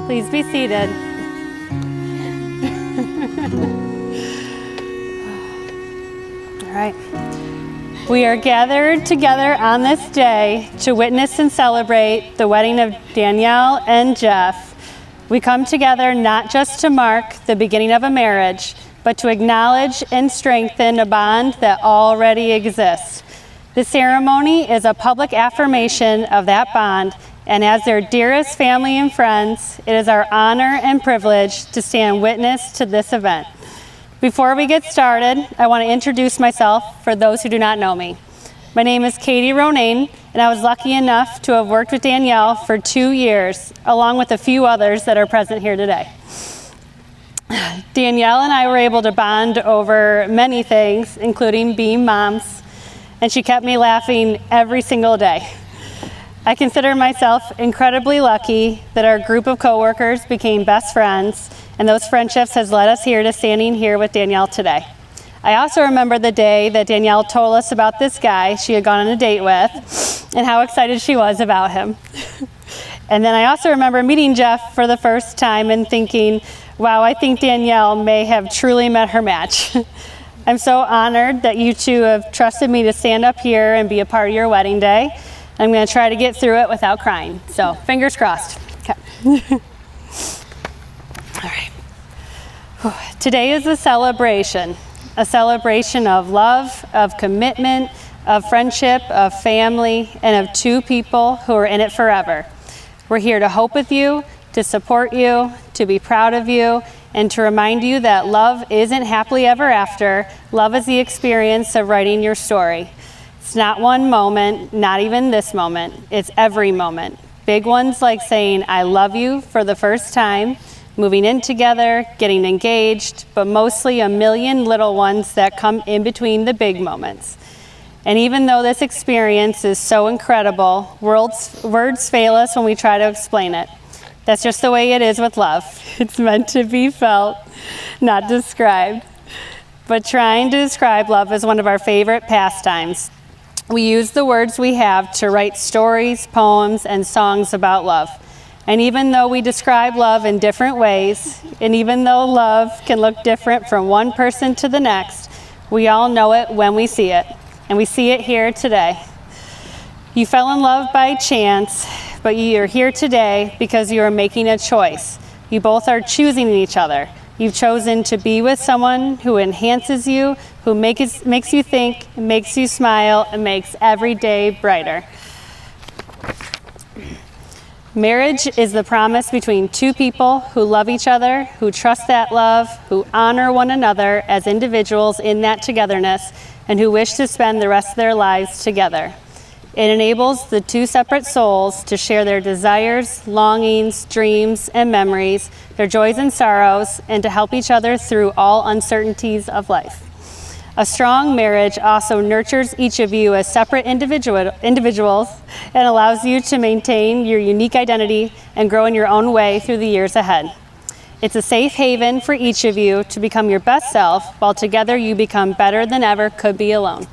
Please be seated. All right. We are gathered together on this day to witness and celebrate the wedding of Danielle and Jeff. We come together not just to mark the beginning of a marriage, but to acknowledge and strengthen a bond that already exists. This ceremony is a public affirmation of that bond, and as their dearest family and friends, it is our honor and privilege to stand witness to this event. Before we get started, I want to introduce myself for those who do not know me. My name is Katie Ronayne, and I was lucky enough to have worked with Danielle for 2 years, along with a few others that are present here today. Danielle and I were able to bond over many things, including being moms, and she kept me laughing every single day. I consider myself incredibly lucky that our group of coworkers became best friends, and those friendships has led us here to standing here with Danielle today. I also remember the day that Danielle told us about this guy she had gone on a date with and how excited she was about him. And then I also remember meeting Jeff for the first time and thinking, wow, I think Danielle may have truly met her match. I'm so honored that you two have trusted me to stand up here and be a part of your wedding day. I'm going to try to get through it without crying. So fingers crossed. Okay. All right. Today is a celebration of love, of commitment, of friendship, of family, and of two people who are in it forever. We're here to hope with you, to support you, to be proud of you, and to remind you that love isn't happily ever after. Love is the experience of writing your story. It's not one moment, not even this moment. It's every moment. Big ones like saying, I love you for the first time, moving in together, getting engaged, but mostly a million little ones that come in between the big moments. And even though this experience is so incredible, words fail us when we try to explain it. That's just the way it is with love. It's meant to be felt, not described. But trying to describe love is one of our favorite pastimes. We use the words we have to write stories, poems, and songs about love. And even though we describe love in different ways, and even though love can look different from one person to the next, we all know it when we see it. And we see it here today. You fell in love by chance, but you are here today because you are making a choice. You both are choosing each other. You've chosen to be with someone who enhances you, who makes you think, makes you smile, and makes every day brighter. Marriage is the promise between two people who love each other, who trust that love, who honor one another as individuals in that togetherness, and who wish to spend the rest of their lives together. It enables the two separate souls to share their desires, longings, dreams, and memories, their joys and sorrows, and to help each other through all uncertainties of life. A strong marriage also nurtures each of you as separate individuals and allows you to maintain your unique identity and grow in your own way through the years ahead. It's a safe haven for each of you to become your best self, while together you become better than ever could be alone.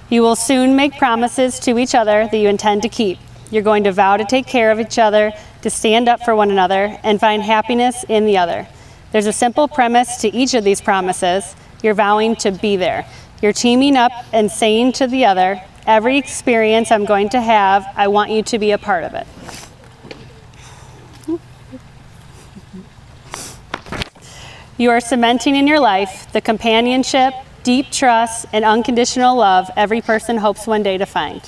You will soon make promises to each other that you intend to keep. You're going to vow to take care of each other, to stand up for one another, and find happiness in the other. There's a simple premise to each of these promises. You're vowing to be there. You're teaming up and saying to the other, every experience I'm going to have, I want you to be a part of it. You are cementing in your life the companionship, deep trust, and unconditional love every person hopes one day to find.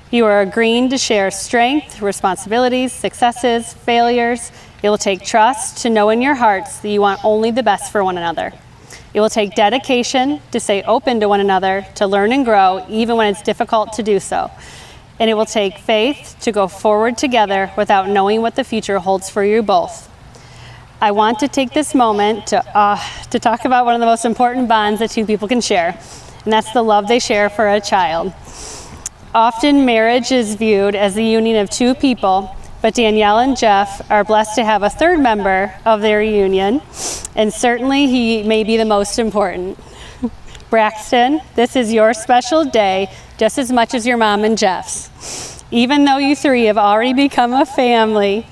You are agreeing to share strength, responsibilities, successes, failures. It will take trust to know in your hearts that you want only the best for one another. It will take dedication to stay open to one another, to learn and grow, even when it's difficult to do so. And it will take faith to go forward together without knowing what the future holds for you both. I want to take this moment to talk about one of the most important bonds that two people can share, and that's the love they share for a child. Often marriage is viewed as the union of two people, but Danielle and Jeff are blessed to have a third member of their union, and certainly he may be the most important. Braxton, this is your special day just as much as your mom and Jeff's. Even though you three have already become a family,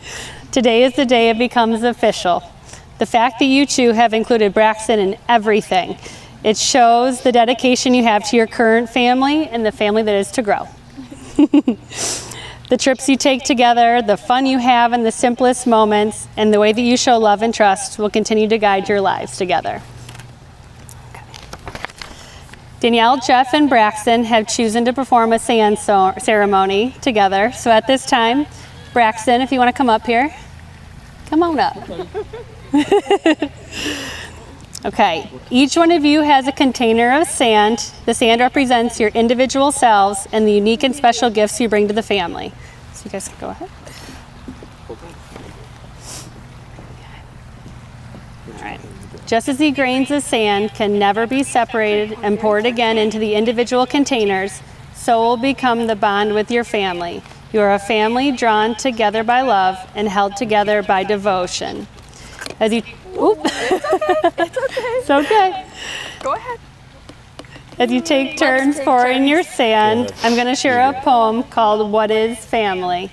Today is the day it becomes official. The fact that you two have included Braxton in everything, it shows the dedication you have to your current family and the family that is to grow. The trips you take together, the fun you have in the simplest moments, and the way that you show love and trust will continue to guide your lives together. Okay. Danielle, Jeff, and Braxton have chosen to perform a sand ceremony together. So at this time, Braxton, if you want to come up here, come on up. Okay, each one of you has a container of sand. The sand represents your individual selves and the unique and special gifts you bring to the family. So you guys can go ahead. All right. Just as the grains of sand can never be separated and poured again into the individual containers, so will become the bond with your family. You are a family drawn together by love and held together by devotion. As you Oop. It's okay. It's okay. It's okay. Go ahead. As you take turns pouring your sand, I'm going to share a poem called What is Family?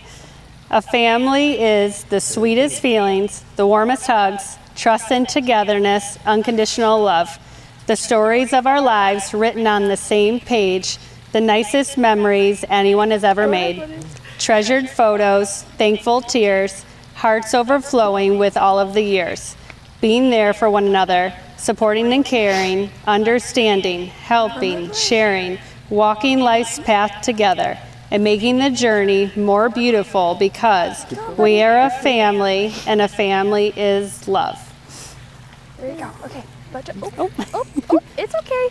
A family is the sweetest feelings, the warmest hugs, trust and togetherness, unconditional love. The stories of our lives written on the same page, the nicest memories anyone has ever made. Treasured photos, thankful tears, hearts overflowing with all of the years. Being there for one another, supporting and caring, understanding, helping, sharing, walking life's path together, and making the journey more beautiful because we are a family and a family is love. There you go. Okay. It's okay.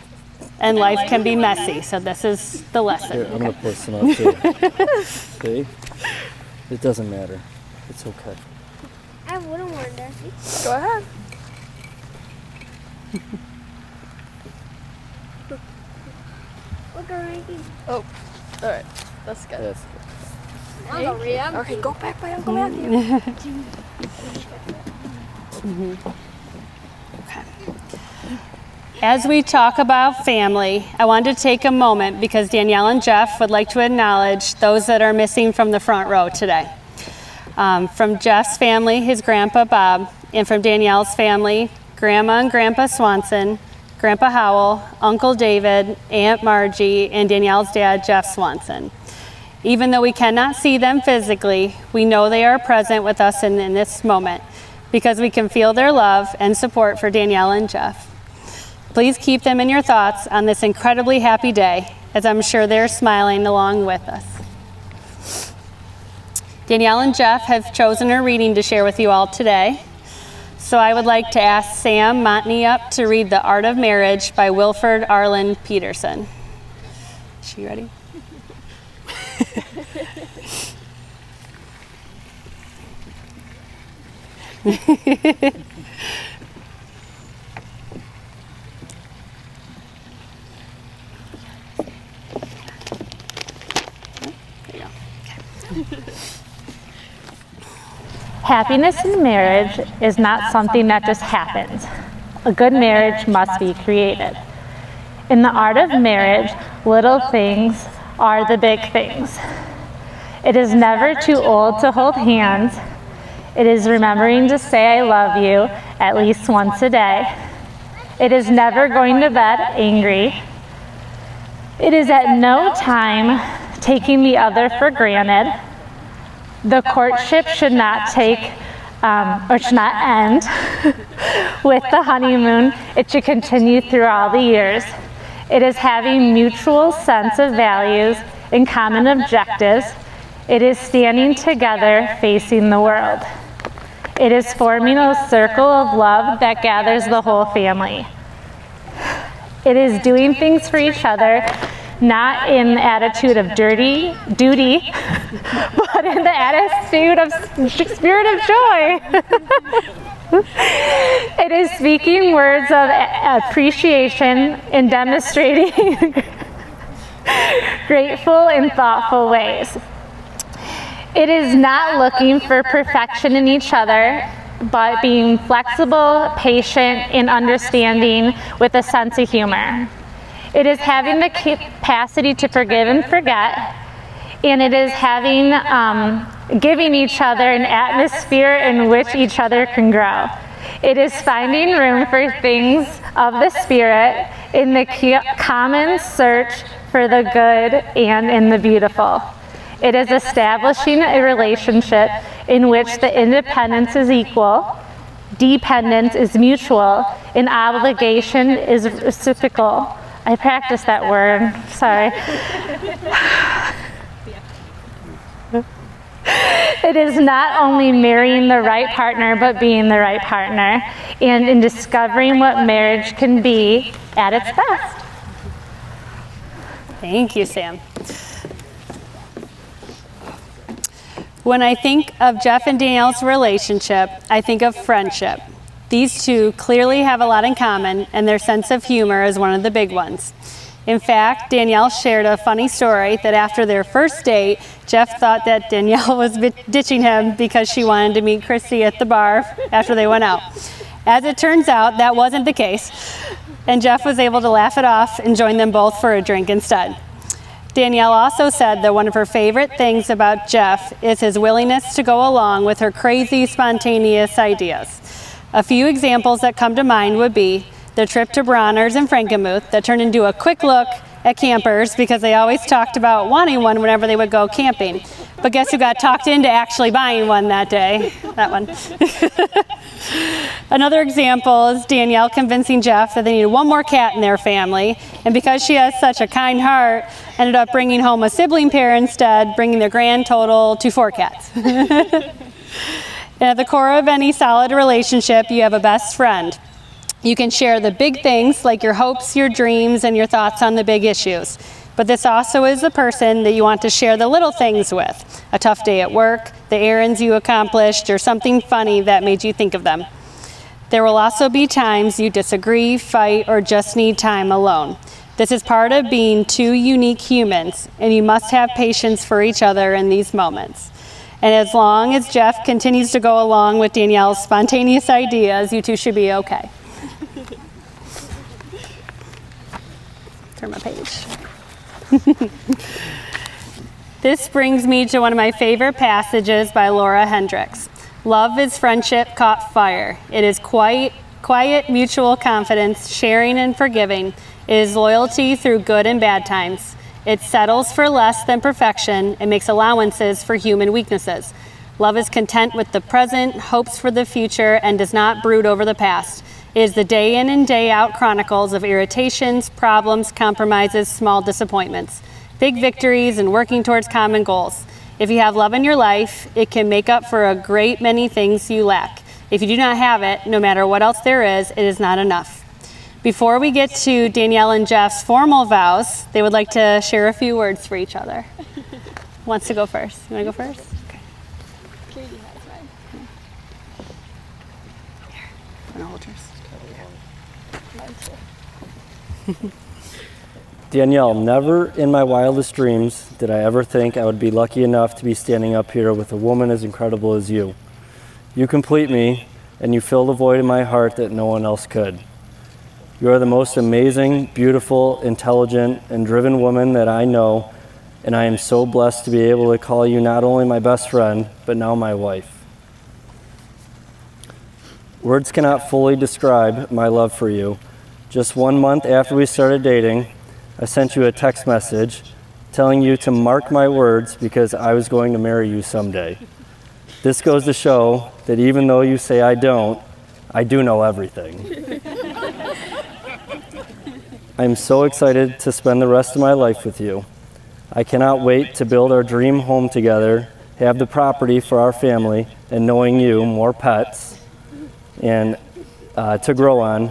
And life can be messy, so this is the lesson. Here, I'm going to pour some out too. See? It doesn't matter. It's okay. I have one more, Darcy. Go ahead. Look, I'm making. Oh, all right. That's good. That's good. I'll go read them. Okay, go back by Uncle Matthew. As we talk about family, I wanted to take a moment because Danielle and Jeff would like to acknowledge those that are missing from the front row today. From Jeff's family, his grandpa Bob, and from Danielle's family, Grandma and Grandpa Swanson, Grandpa Howell, Uncle David, Aunt Margie, and Danielle's dad, Jeff Swanson. Even though we cannot see them physically, we know they are present with us in this moment because we can feel their love and support for Danielle and Jeff. Please keep them in your thoughts on this incredibly happy day, as I'm sure they're smiling along with us. Danielle and Jeff have chosen a reading to share with you all today. So I would like to ask Sam Montney up to read The Art of Marriage by Wilford Arlen Peterson. Is she ready? Happiness in marriage is not something that just happens. A good marriage must be created. In the art of marriage, little things are the big things. It is never too old to hold hands. It is remembering to say I love you at least once a day. It is never going to bed angry. It is at no time taking the other for granted. The courtship should not take, or should not end with the honeymoon. It should continue through all the years. It is having mutual sense of values and common objectives. It is standing together facing the world. It is forming a circle of love that gathers the whole family. It is doing things for each other, not in the attitude of duty, but in the attitude of spirit of joy. It is speaking words of appreciation and demonstrating grateful and thoughtful ways. It is not looking for perfection in each other, but being flexible, patient, and understanding with a sense of humor. It is having the capacity to forgive and forget, and it is having giving each other an atmosphere in which each other can grow. It is finding room for things of the Spirit in the common search for the good and in the beautiful. It is establishing a relationship in which the independence is equal, dependence is mutual, and obligation is reciprocal. I practiced that word, sorry. It is not only marrying the right partner, but being the right partner, and in discovering what marriage can be at its best. Thank you, Sam. When I think of Jeff and Danielle's relationship, I think of friendship. These two clearly have a lot in common, and their sense of humor is one of the big ones. In fact, Danielle shared a funny story that after their first date, Jeff thought that Danielle was ditching him because she wanted to meet Christy at the bar after they went out. As it turns out, that wasn't the case, and Jeff was able to laugh it off and join them both for a drink instead. Danielle also said that one of her favorite things about Jeff is his willingness to go along with her crazy, spontaneous ideas. A few examples that come to mind would be the trip to Bronner's in Frankenmuth that turned into a quick look at campers because they always talked about wanting one whenever they would go camping. But guess who got talked into actually buying one that day? That one. Another example is Danielle convincing Jeff that they needed one more cat in their family, and because she has such a kind heart, ended up bringing home a sibling pair instead, bringing their grand total to 4 cats. And at the core of any solid relationship, you have a best friend. You can share the big things like your hopes, your dreams, and your thoughts on the big issues. But this also is the person that you want to share the little things with. A tough day at work, the errands you accomplished, or something funny that made you think of them. There will also be times you disagree, fight, or just need time alone. This is part of being two unique humans, and you must have patience for each other in these moments. And as long as Jeff continues to go along with Danielle's spontaneous ideas, you two should be okay. Turn my page. This brings me to one of my favorite passages by Laura Hendricks. Love is friendship caught fire. It is quiet, mutual confidence, sharing and forgiving. It is loyalty through good and bad times. It settles for less than perfection and makes allowances for human weaknesses. Love is content with the present, hopes for the future, and does not brood over the past. It is the day in and day out chronicles of irritations, problems, compromises, small disappointments, big victories, and working towards common goals. If you have love in your life, it can make up for a great many things you lack. If you do not have it, no matter what else there is, it is not enough. Before we get to Danielle and Jeff's formal vows, they would like to share a few words for each other. Who wants to go first? You want to go first? Okay. Katie has mine. Here, I'm gonna hold yours. Mine too. Danielle, never in my wildest dreams did I ever think I would be lucky enough to be standing up here with a woman as incredible as you. You complete me, and you fill the void in my heart that no one else could. You are the most amazing, beautiful, intelligent, and driven woman that I know, and I am so blessed to be able to call you not only my best friend, but now my wife. Words cannot fully describe my love for you. Just 1 month after we started dating, I sent you a text message telling you to mark my words because I was going to marry you someday. This goes to show that even though you say I do know everything. I'm so excited to spend the rest of my life with you. I cannot wait to build our dream home together, have the property for our family, and knowing you, more pets, and to grow on,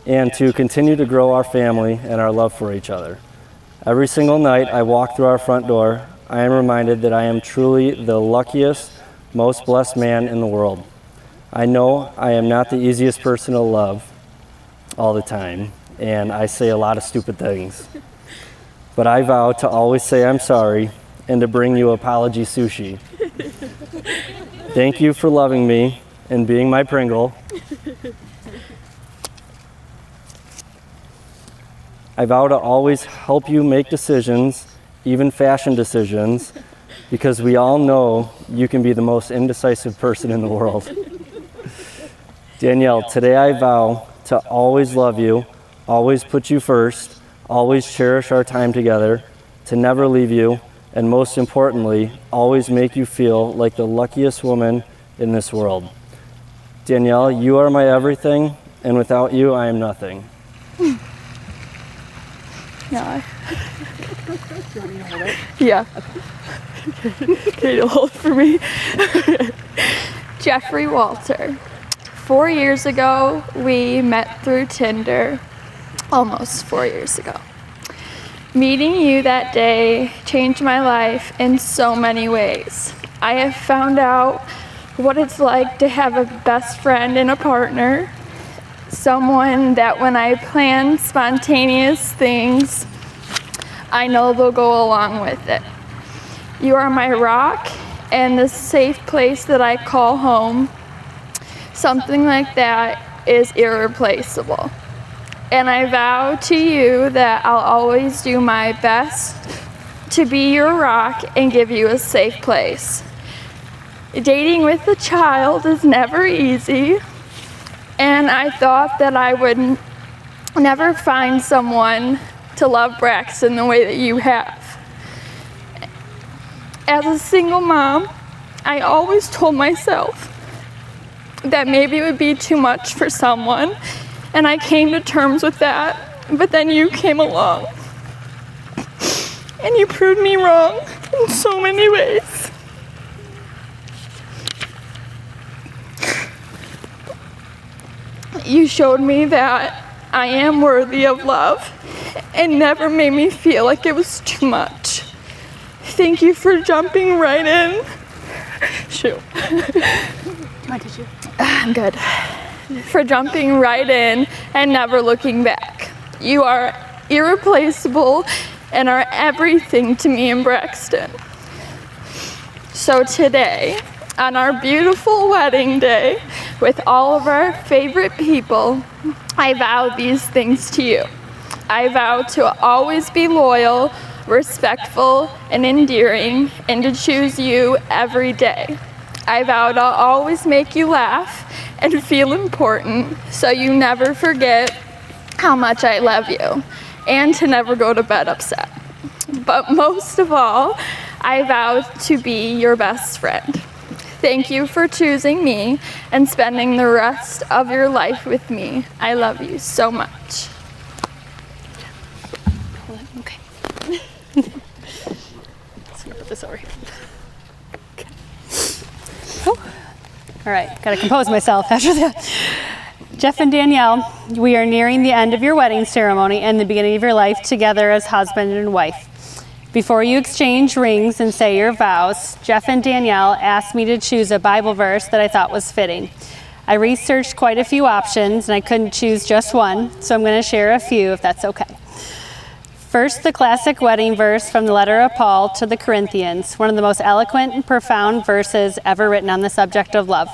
and to continue to grow our family and our love for each other. Every single night I walk through our front door, I am reminded that I am truly the luckiest, most blessed man in the world. I know I am not the easiest person to love all the time, and I say a lot of stupid things. But I vow to always say I'm sorry and to bring you apology sushi. Thank you for loving me and being my Pringle. I vow to always help you make decisions even fashion decisions, because we all know you can be the most indecisive person in the world. Danielle, today I vow to always love you, always put you first, always cherish our time together, to never leave you, and most importantly, always make you feel like the luckiest woman in this world. Danielle, you are my everything, and without you, I am nothing. No. Yeah. Can you hold it for me? Jeffrey Walter. 4 years ago, we met through Tinder. Almost 4 years ago. Meeting you that day changed my life in so many ways. I have found out what it's like to have a best friend and a partner, someone that when I plan spontaneous things, I know they'll go along with it. You are my rock and the safe place that I call home. Something like that is irreplaceable. And I vow to you that I'll always do my best to be your rock and give you a safe place. Dating with a child is never easy, and I thought that I would never find someone to love Braxton the way that you have. As a single mom, I always told myself that maybe it would be too much for someone, and I came to terms with that, but then you came along, and you proved me wrong in so many ways. You showed me that I am worthy of love and never made me feel like it was too much. Thank you for jumping right in. Shoot. I'm good. For jumping right in and never looking back. You are irreplaceable and are everything to me and Braxton. So today, on our beautiful wedding day, with all of our favorite people, I vow these things to you. I vow to always be loyal, respectful, and endearing, and to choose you every day. I vow to always make you laugh and feel important, so you never forget how much I love you, and to never go to bed upset. But most of all, I vow to be your best friend. Thank you for choosing me and spending the rest of your life with me. I love you so much. Okay. Let's put this over here. Okay. Oh. All right, gotta compose myself after that. Jeff and Danielle, we are nearing the end of your wedding ceremony and the beginning of your life together as husband and wife. Before you exchange rings and say your vows, Jeff and Danielle asked me to choose a Bible verse that I thought was fitting. I researched quite a few options and I couldn't choose just one, so I'm going to share a few if that's okay. First, the classic wedding verse from the letter of Paul to the Corinthians, one of the most eloquent and profound verses ever written on the subject of love.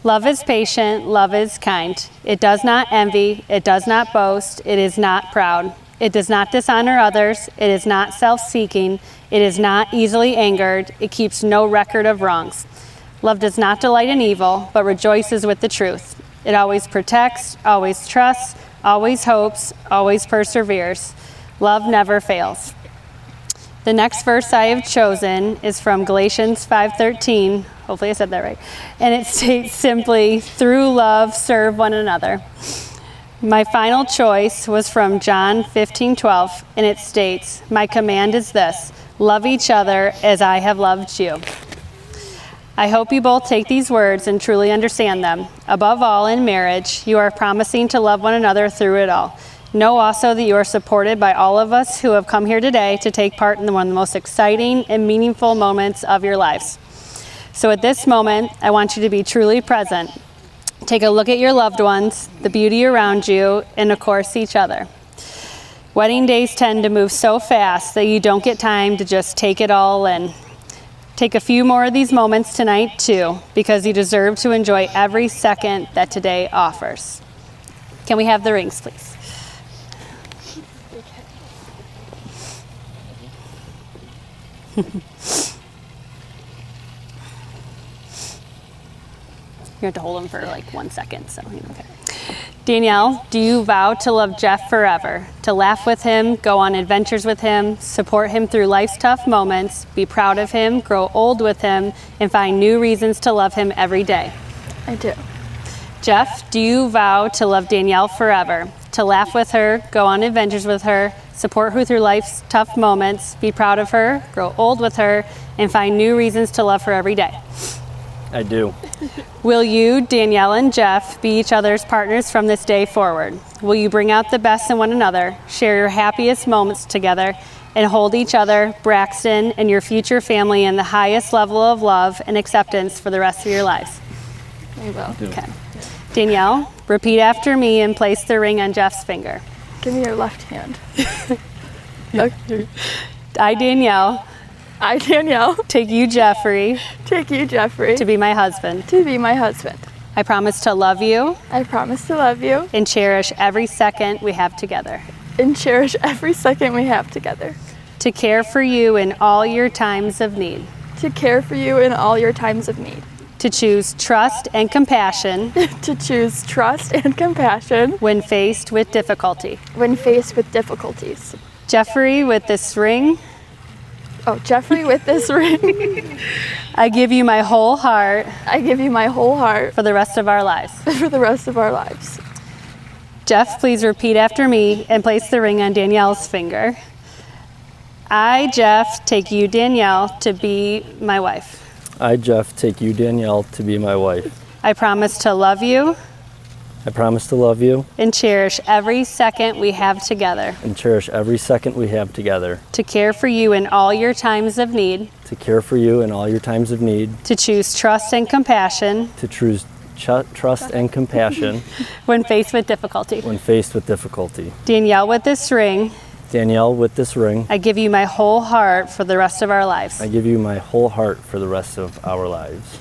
Love is patient, love is kind. It does not envy, it does not boast, it is not proud. It does not dishonor others, it is not self-seeking, it is not easily angered, it keeps no record of wrongs. Love does not delight in evil, but rejoices with the truth. It always protects, always trusts, always hopes, always perseveres. Love never fails. The next verse I have chosen is from Galatians 5:13. Hopefully I said that right. And it states simply, through love, serve one another. My final choice was from John 15:12, and it states, my command is this, love each other as I have loved you. I hope you both take these words and truly understand them. Above all, in marriage, you are promising to love one another through it all. Know also that you are supported by all of us who have come here today to take part in one of the most exciting and meaningful moments of your lives. So at this moment, I want you to be truly present. Take a look at your loved ones, the beauty around you, and of course, each other. Wedding days tend to move so fast that you don't get time to just take it all in. Take a few more of these moments tonight too, because you deserve to enjoy every second that today offers. Can we have the rings, please? You have to hold them for like 1 second, so okay. Danielle, do you vow to love Jeff forever, to laugh with him, go on adventures with him, support him through life's tough moments, be proud of him, grow old with him, and find new reasons to love him every day? I do. Jeff, do you vow to love Danielle forever, to laugh with her, go on adventures with her, support her through life's tough moments, be proud of her, grow old with her, and find new reasons to love her every day? I do. Will you, Danielle, and Jeff be each other's partners from this day forward? Will you bring out the best in one another, share your happiest moments together, and hold each other, Braxton, and your future family in the highest level of love and acceptance for the rest of your lives? I will. Okay. Danielle, repeat after me and place the ring on Jeff's finger. Give me your left hand. Okay. I, Danielle, I, Danielle, take you, Jeffrey, take you, Jeffrey, to be my husband. to be my husband. I promise to love you I promise to love you and cherish every second we have together, and cherish every second we have together, to care for you in all your times of need, to care for you in all your times of need, to choose trust and compassion to choose trust and compassion when faced with difficulty. when faced with difficulties. Jeffrey, with this ring, Oh, Jeffrey, with this ring, I give you my whole heart I give you my whole heart for the rest of our lives. for the rest of our lives. Jeff, please repeat after me and place the ring on Danielle's finger. I, Jeff, take you, Danielle, to be my wife. I, Jeff, take you, Danielle, to be my wife. I promise to love you I promise to love you and cherish every second we have together, and cherish every second we have together, to care for you in all your times of need, to care for you in all your times of need, to choose trust and compassion to choose trust and compassion when faced with difficulty. when faced with difficulty. Danielle, with this ring, Danielle, with this ring, I give you my whole heart for the rest of our lives. I give you my whole heart for the rest of our lives.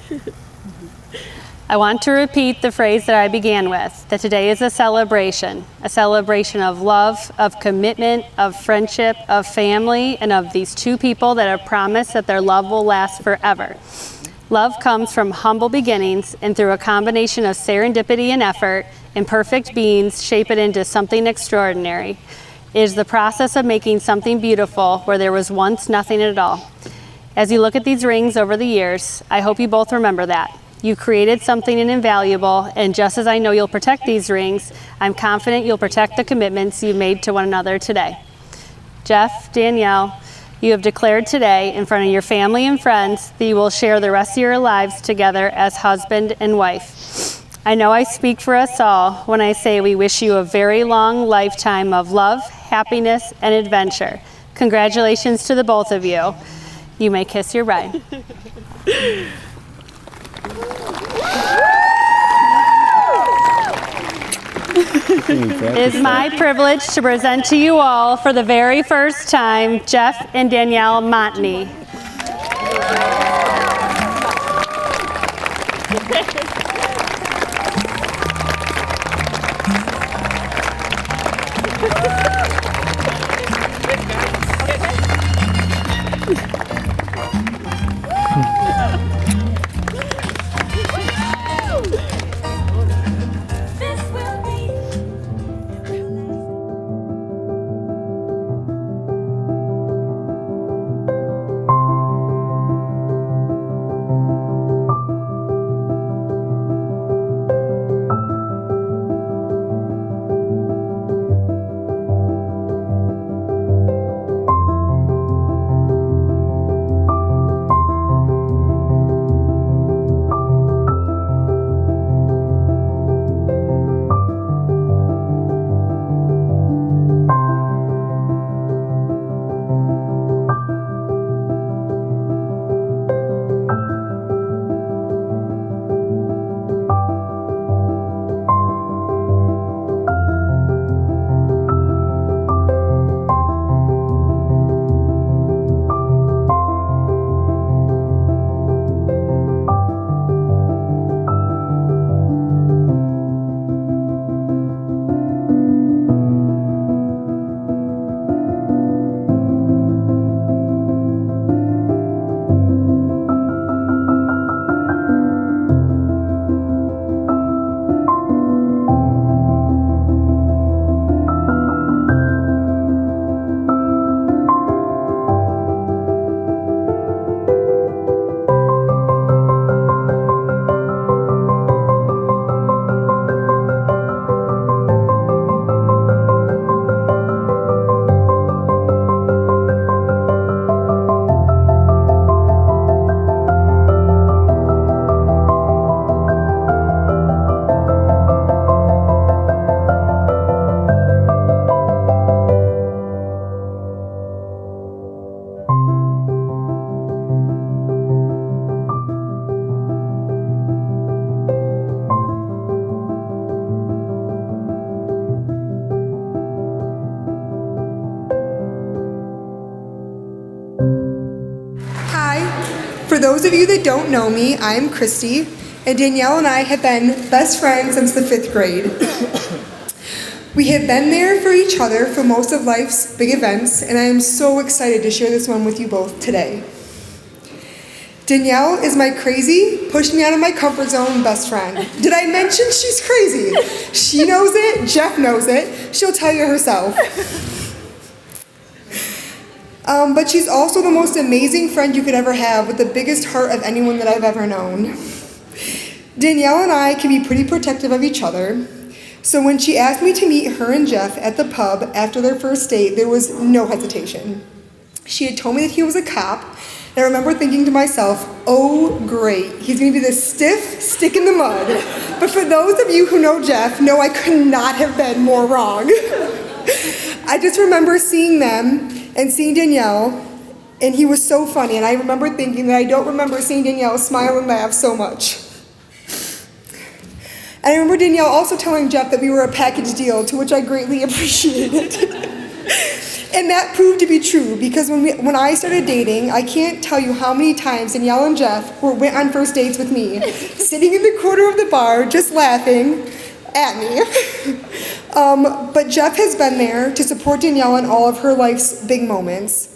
I want to repeat the phrase that I began with, that today is a celebration of love, of commitment, of friendship, of family, and of these two people that have promised that their love will last forever. Love comes from humble beginnings, and through a combination of serendipity and effort, imperfect beings shape it into something extraordinary. It is the process of making something beautiful where there was once nothing at all. As you look at these rings over the years, I hope you both remember that. You created something invaluable, and just as I know you'll protect these rings, I'm confident you'll protect the commitments you made to one another today. Jeff, Danielle, you have declared today in front of your family and friends that you will share the rest of your lives together as husband and wife. I know I speak for us all when I say we wish you a very long lifetime of love, happiness, and adventure. Congratulations to the both of you. You may kiss your bride. It is my privilege to present to you all for the very first time Jeff and Danielle Montney. those of you that don't know me, I'm Christy, and Danielle and I have been best friends since the 5th grade. We have been there for each other for most of life's big events, and I am so excited to share this one with you both today. Danielle is my crazy, push me out of my comfort zone best friend. Did I mention she's crazy? She knows it, Jeff knows it, she'll tell you herself. But she's also the most amazing friend you could ever have, with the biggest heart of anyone that I've ever known. Danielle and I can be pretty protective of each other, so when she asked me to meet her and Jeff at the pub after their first date, there was no hesitation. She had told me that he was a cop, and I remember thinking to myself, oh great, he's gonna be this stiff stick in the mud. But for those of you who know Jeff, know I could not have been more wrong. I just remember seeing them and seeing Danielle, and he was so funny, and I remember thinking that I don't remember seeing Danielle smile and laugh so much. And I remember Danielle also telling Jeff that we were a package deal, to which I greatly appreciated. And that proved to be true, because when I started dating, I can't tell you how many times Danielle and Jeff went on first dates with me, sitting in the corner of the bar, just laughing at me. But Jeff has been there to support Danielle in all of her life's big moments.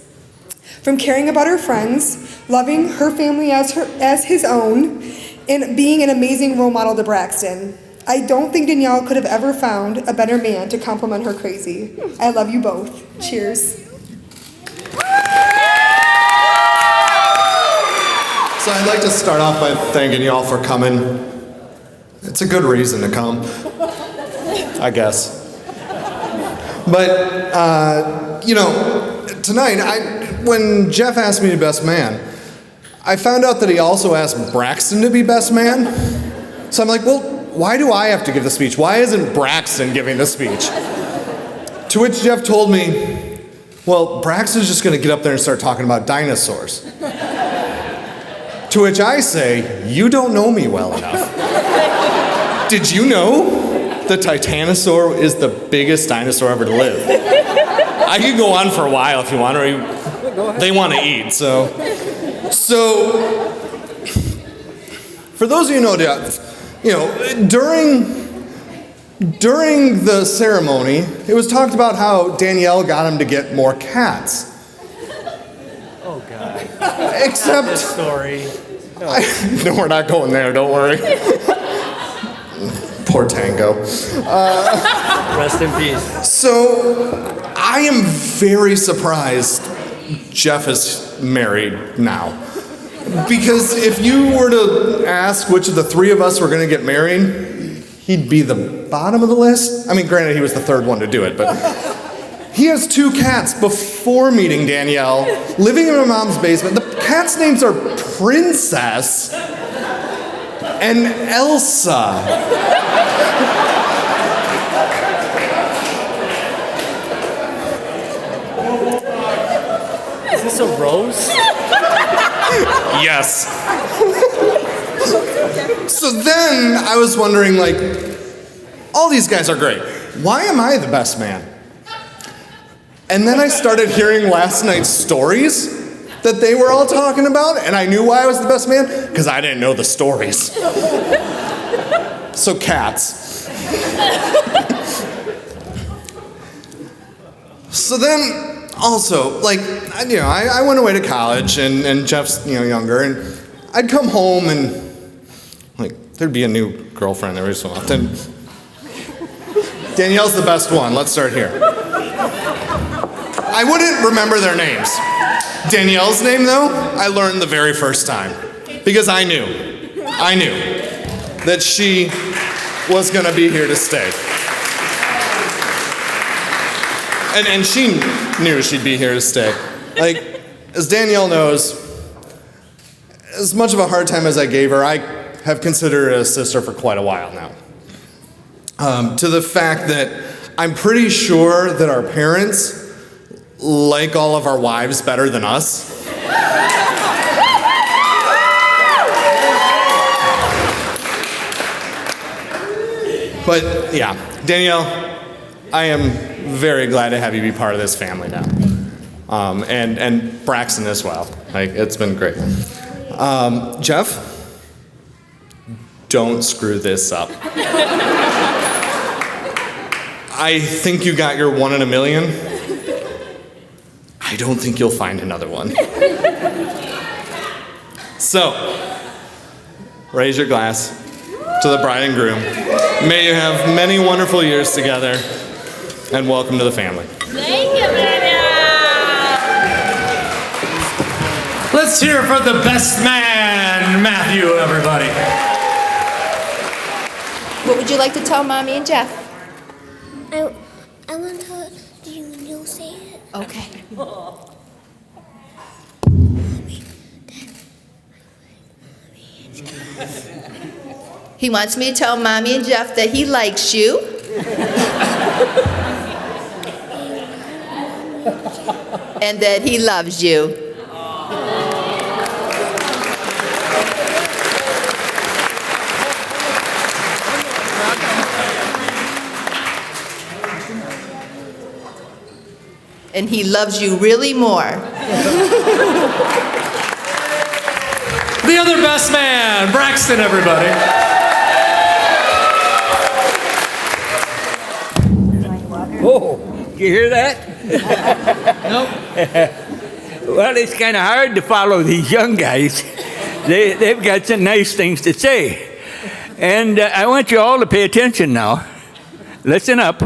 From caring about her friends, loving her family as his own, and being an amazing role model to Braxton. I don't think Danielle could have ever found a better man to compliment her crazy. I love you both. Cheers. So I'd like to start off by thanking you all for coming. It's a good reason to come, I guess. But, tonight, when Jeff asked me to be best man, I found out that he also asked Braxton to be best man. So I'm like, well, why do I have to give the speech? Why isn't Braxton giving the speech? To which Jeff told me, well, Braxton's just gonna get up there and start talking about dinosaurs. To which I say, you don't know me well enough. Did you know the Titanosaur is the biggest dinosaur ever to live? I could go on for a while if you want, or they want to eat, so for those of you who know, during the ceremony, it was talked about how Danielle got him to get more cats. Oh, God. Except... This story. No, we're not going there, don't worry. Poor Tango. Rest in peace. So, I am very surprised Jeff is married now. Because if you were to ask which of the three of us were going to get married, he'd be the bottom of the list. I mean, granted, he was the third one to do it, but he has 2 cats before meeting Danielle, living in my mom's basement. The cats' names are Princess and Elsa. Is this a rose? Yes. So then I was wondering, all these guys are great. Why am I the best man? And then I started hearing last night's stories that they were all talking about, and I knew why I was the best man, because I didn't know the stories. So cats. So then, also, I went away to college, and Jeff's, younger, and I'd come home and, there'd be a new girlfriend every so often. Danielle's the best one. Let's start here. I wouldn't remember their names. Danielle's name, though, I learned the very first time, because I knew that she was gonna be here to stay. And she knew she'd be here to stay. As Danielle knows, as much of a hard time as I gave her, I have considered her a sister for quite a while now. To the fact that I'm pretty sure that our parents like all of our wives better than us. But yeah, Danielle, I am very glad to have you be part of this family now. And Braxton as well. It's been great. Jeff, don't screw this up. I think you got your 1 in a million. I don't think you'll find another one. So, raise your glass to the bride and groom. May you have many wonderful years together, and welcome to the family. Thank you, Danielle. Let's hear for the best man, Matthew, everybody. What would you like to tell Mommy and Jeff? I want to. Do you say it? Okay. He wants me to tell Mommy and Jeff that he likes you. And that he loves you. And he loves you really more. The other best man, Braxton, everybody. Oh, did you hear that? No. Well, it's kind of hard to follow these young guys. They've got some nice things to say. And I want you all to pay attention now. Listen up.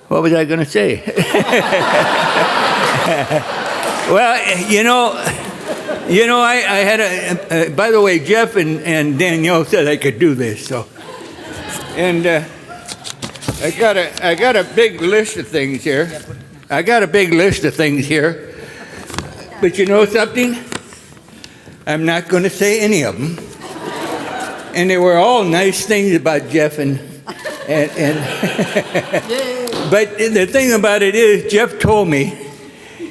What was I going to say? Well, I had a. By the way, Jeff and Danielle said I could do this, so. And I got a big list of things here. But you know something? I'm not going to say any of them. And they were all nice things about Jeff and But the thing about it is, Jeff told me,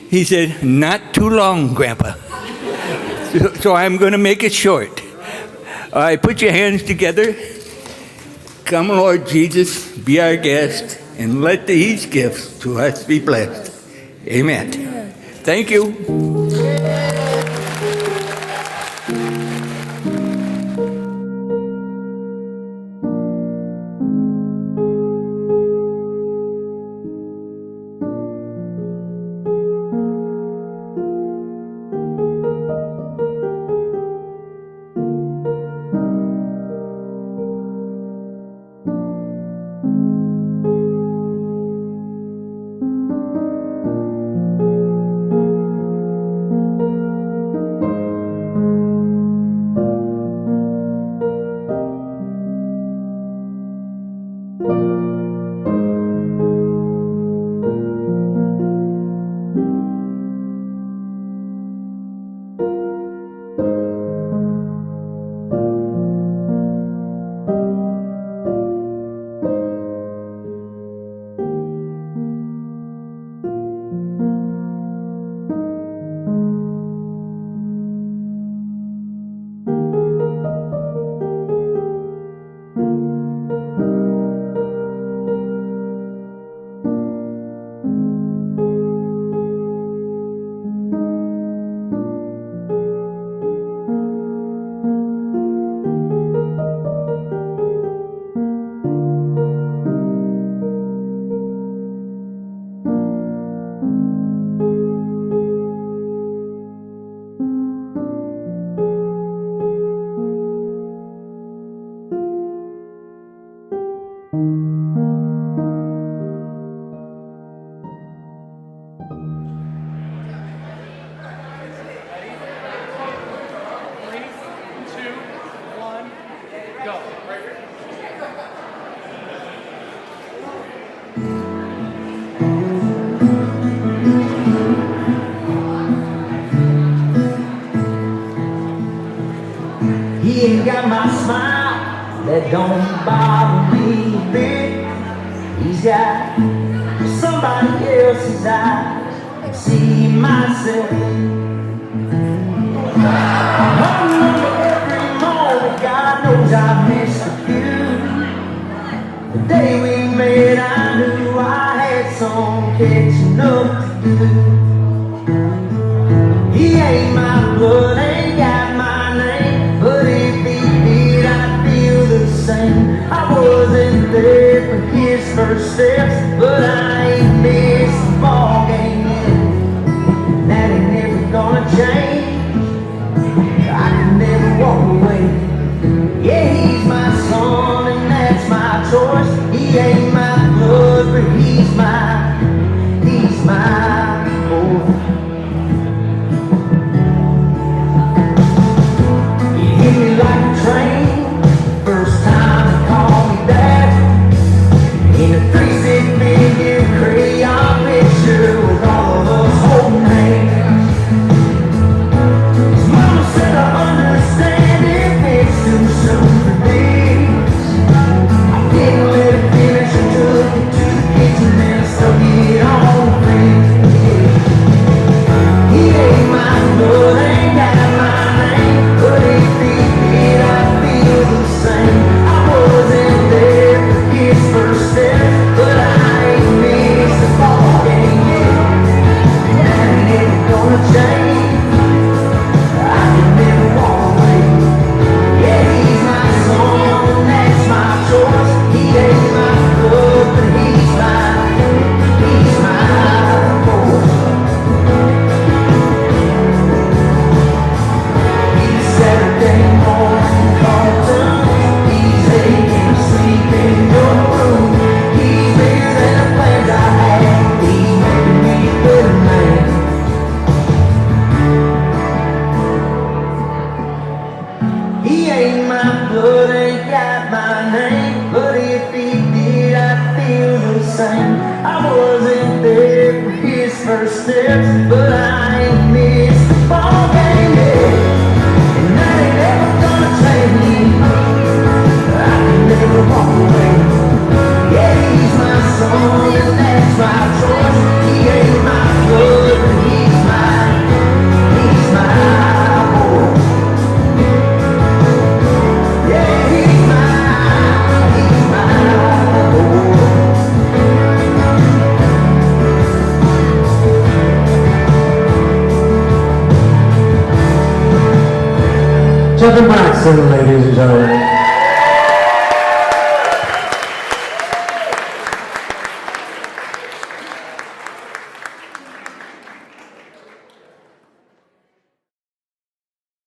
he said, not too long, Grandpa. So I'm going to make it short. All right, put your hands together. Come, Lord Jesus, be our guest, and let these gifts to us be blessed. Amen. Thank you. He ain't got my smile, that don't bother me a bit. He's got somebody else's eyes, I see myself. I remember every moment, God knows I missed a few. The day we met, I knew I had some catching up to do. He ain't my blood, ain't got my name, but if he did, I'd feel the same. I wasn't there for his first steps, but I ain't missed the ball game yet. That ain't never gonna change. I can never walk away. Yeah, he's my son and that's my choice. He ain't my blood, but he's my boy. He hit me like a train, first time he called me dad. In a 3-6 figure crayon picture with all of us holding hands. His mama said I understand if it's too soon for this. I didn't let it finish, I took it to the kitchen and stuck it on the fridge. He ain't my blood, ain't got my name, but if he did, I'd feel the same. I wasn't there for his first step, but I ain't missed the ball game yet. That ain't never gonna change. I can never walk away. Yeah, he's my son and that's my choice. He ain't my blood, but he's my boy. He's Saturday morning cartoons. He's aching to sleep in your room. He's bigger than the plans I had. He's making me a better man. He ain't my blood, ain't got my name, but if he did, I'd feel the same. I wasn't there for his first steps, but I ain't missed the ball game yet. And that ain't ever gonna change. I can never walk away. Yeah, he's my son and that's my choice. He ain't my blood, but he's my boy. Yeah, he's my boy. Jeff and Braxton, ladies and gentlemen.